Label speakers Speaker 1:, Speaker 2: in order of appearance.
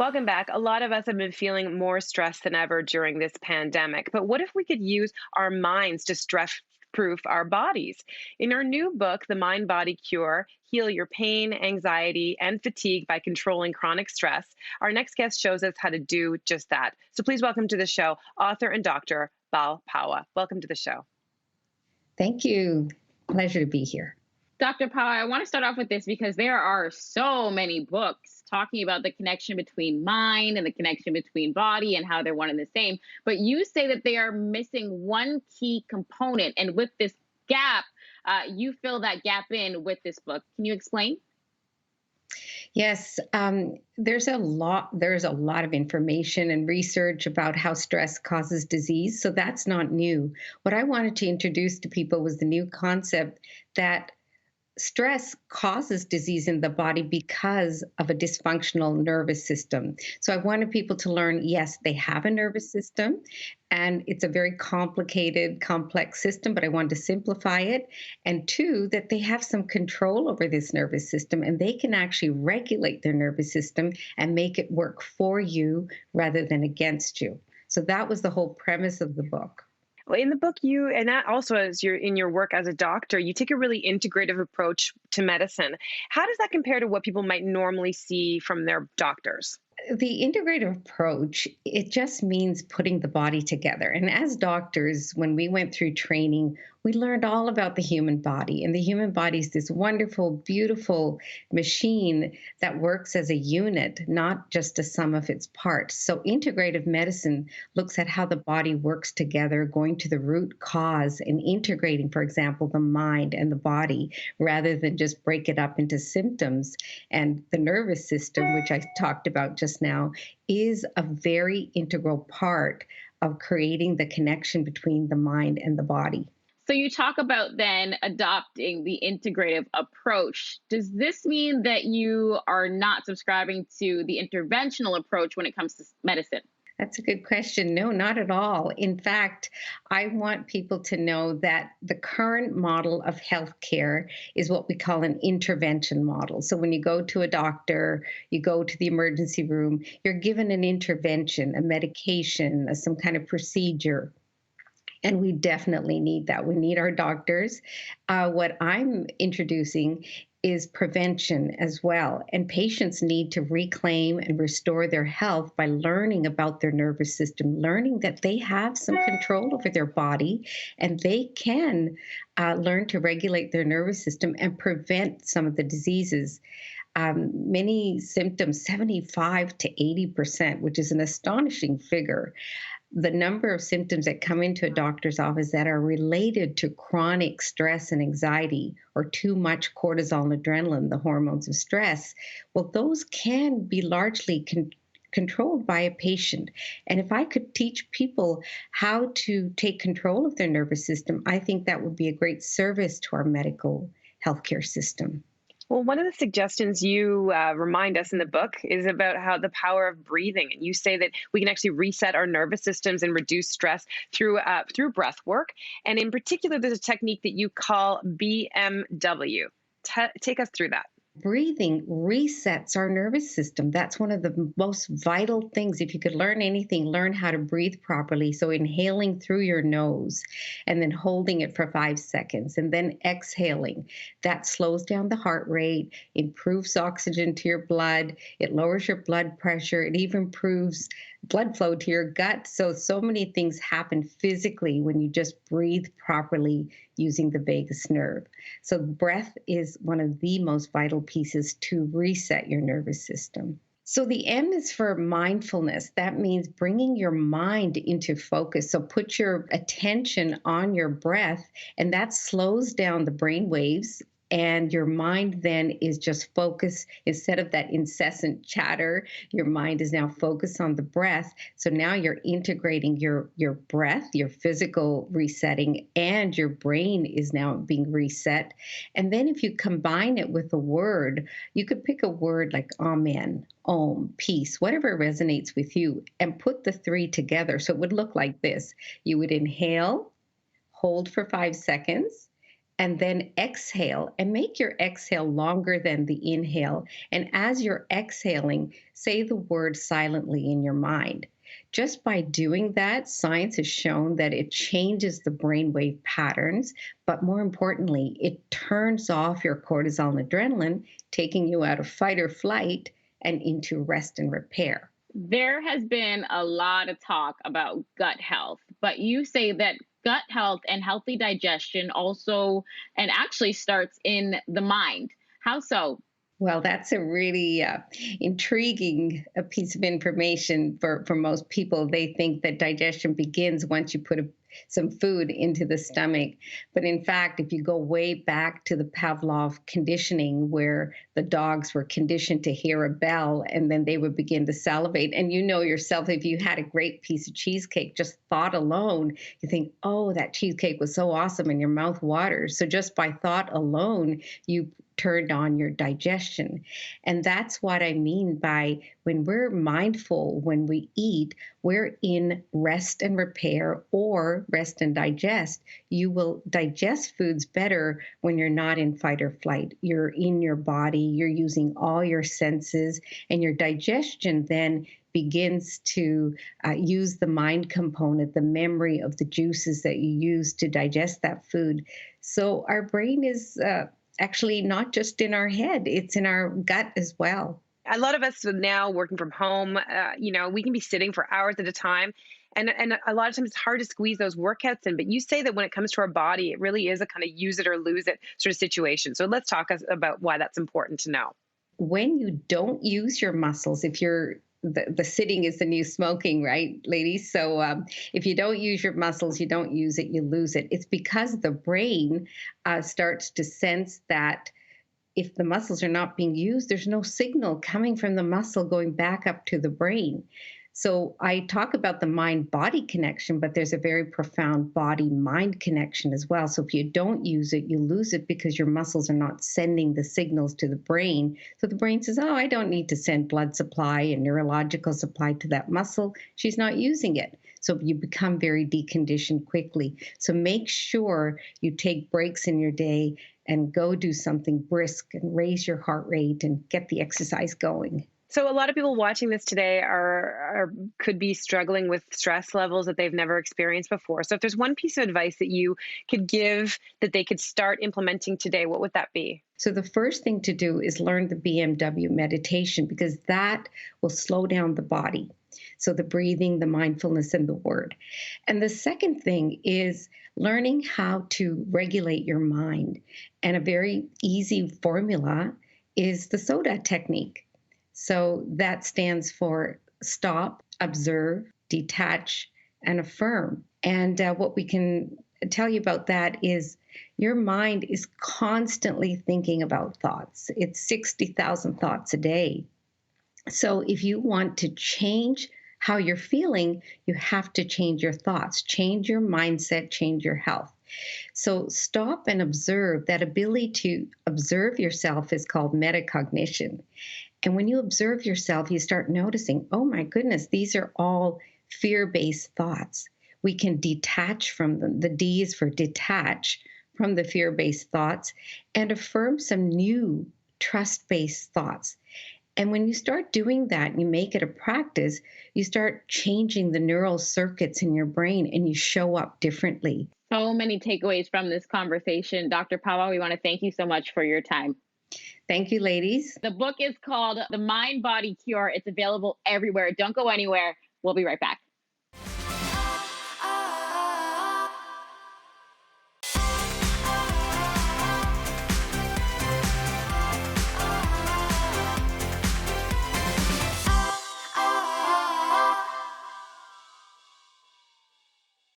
Speaker 1: Welcome back. A lot of us have been feeling more stressed than ever during this pandemic. But what if we could use our minds to stress proof our bodies? In our new book, The Mind Body Cure, Heal Your Pain, Anxiety, and Fatigue by Controlling Chronic Stress, our next guest shows us how to do just that. So please welcome to the show, author and doctor Pawa. Welcome to the show.
Speaker 2: Thank you. Pleasure to be here.
Speaker 3: Dr. Pawa, I want to start off with this because there are so many books talking about the connection between mind and the connection between body and how they're one and the same. But you say that they are missing one key component. And with this gap, you fill that gap in with this book. Can you explain?
Speaker 2: Yes, there's a lot. There's a lot of information and research about how stress causes disease. So that's not new. What I wanted to introduce to people was the new concept that stress causes disease in the body because of a dysfunctional nervous system. So I wanted people to learn, yes, they have a nervous system and it's a very complicated, complex system, but I wanted to simplify it. And two, that they have some control over this nervous system and they can actually regulate their nervous system and make it work for you rather than against you. So that was the whole premise of the book.
Speaker 1: Well, in the book, and that also as you're in your work as a doctor, you take a really integrative approach to medicine. How does that compare to what people might normally see from their doctors?
Speaker 2: The integrative approach, it just means putting the body together. And as doctors, when we went through training, we learned all about the human body. And the human body is this wonderful, beautiful machine that works as a unit, not just a sum of its parts. So integrative medicine looks at how the body works together, going to the root cause and integrating, for example, the mind and the body, rather than just break it up into symptoms. And the nervous system, which I talked about just now, is a very integral part of creating the connection between the mind and the body.
Speaker 3: So you talk about then adopting the integrative approach. Does this mean that you are not subscribing to the interventional approach when it comes to medicine?
Speaker 2: That's a good question. No, not at all. In fact, I want people to know that the current model of healthcare is what we call an intervention model. So when you go to a doctor, you go to the emergency room, you're given an intervention, a medication, some kind of procedure. And we definitely need that. We need our doctors. What I'm introducing is prevention as well. And patients need to reclaim and restore their health by learning about their nervous system, learning that they have some control over their body and they can learn to regulate their nervous system and prevent some of the diseases. Many symptoms, 75 to 80%, which is an astonishing figure. The number of symptoms that come into a doctor's office that are related to chronic stress and anxiety or too much cortisol and adrenaline, the hormones of stress, well, those can be largely controlled by a patient. And if I could teach people how to take control of their nervous system, I think that would be a great service to our medical healthcare system.
Speaker 1: Well, one of the suggestions you remind us in the book is about how the power of breathing. And you say that we can actually reset our nervous systems and reduce stress through breath work. And in particular, there's a technique that you call BMW. Take us through that.
Speaker 2: Breathing resets our nervous system. That's one of the most vital things. If you could learn anything, learn how to breathe properly. So inhaling through your nose and then holding it for 5 seconds and then exhaling. That slows down the heart rate, improves oxygen to your blood. It lowers your blood pressure. It even improves blood flow to your gut. So many things happen physically when you just breathe properly using the vagus nerve. So breath is one of the most vital pieces to reset your nervous system. So the M is for mindfulness. That means bringing your mind into focus. So put your attention on your breath, and that slows down the brain waves. And your mind then is just focused. Instead of that incessant chatter, your mind is now focused on the breath. So now you're integrating your breath, your physical resetting, and your brain is now being reset. And then if you combine it with a word, you could pick a word like amen, om, peace, whatever resonates with you, and put the three together. So it would look like this. You would inhale, hold for 5 seconds, and then exhale, and make your exhale longer than the inhale. And as you're exhaling, say the word silently in your mind. Just by doing that, science has shown that it changes the brainwave patterns, but more importantly, it turns off your cortisol and adrenaline, taking you out of fight or flight and into rest and repair.
Speaker 3: There has been a lot of talk about gut health, but you say that gut health and healthy digestion also and actually starts in the mind. How so?
Speaker 2: Well, that's a really intriguing piece of information for most people. They think that digestion begins once you put some food into the stomach. But in fact, if you go way back to the Pavlov conditioning, where the dogs were conditioned to hear a bell and then they would begin to salivate. And you know yourself, if you had a great piece of cheesecake, just thought alone, you think, oh, that cheesecake was so awesome, and your mouth waters. So just by thought alone, you turned on your digestion. And that's what I mean by when we're mindful, when we eat, we're in rest and repair or rest and digest. You will digest foods better when you're not in fight or flight. You're in your body, you're using all your senses, and your digestion then begins to use the mind component, the memory of the juices that you use to digest that food. So our brain is actually not just in our head, it's in our gut as well.
Speaker 1: A lot of us now working from home, we can be sitting for hours at a time. And a lot of times it's hard to squeeze those workouts in. But you say that when it comes to our body, it really is a kind of use it or lose it sort of situation. So let's talk about why that's important to know.
Speaker 2: When you don't use your muscles, if you're the sitting is the new smoking, right, ladies? So if you don't use your muscles, you don't use it, you lose it. It's because the brain starts to sense that if the muscles are not being used, there's no signal coming from the muscle going back up to the brain. So I talk about the mind-body connection, but there's a very profound body-mind connection as well. So if you don't use it, you lose it because your muscles are not sending the signals to the brain. So the brain says, oh, I don't need to send blood supply and neurological supply to that muscle. She's not using it. So you become very deconditioned quickly. So make sure you take breaks in your day and go do something brisk and raise your heart rate and get the exercise going.
Speaker 1: So a lot of people watching this today are could be struggling with stress levels that they've never experienced before. So if there's one piece of advice that you could give that they could start implementing today, what would that be?
Speaker 2: So the first thing to do is learn the BMW meditation, because that will slow down the body. So the breathing, the mindfulness, and the word. And the second thing is learning how to regulate your mind. And a very easy formula is the soda technique. So that stands for stop, observe, detach, and affirm. And what we can tell you about that is your mind is constantly thinking about thoughts. It's 60,000 thoughts a day. So if you want to change how you're feeling, you have to change your thoughts, change your mindset, change your health. So stop and observe. That ability to observe yourself is called metacognition. And when you observe yourself, you start noticing, oh my goodness, these are all fear-based thoughts. We can detach from them. The D is for detach from the fear-based thoughts and affirm some new trust-based thoughts. And when you start doing that and you make it a practice, you start changing the neural circuits in your brain and you show up differently.
Speaker 3: So many takeaways from this conversation. Dr. Pawa, we want to thank you so much for your time.
Speaker 2: Thank you, ladies.
Speaker 3: The book is called The Mind Body Cure. It's available everywhere. Don't go anywhere. We'll be right back.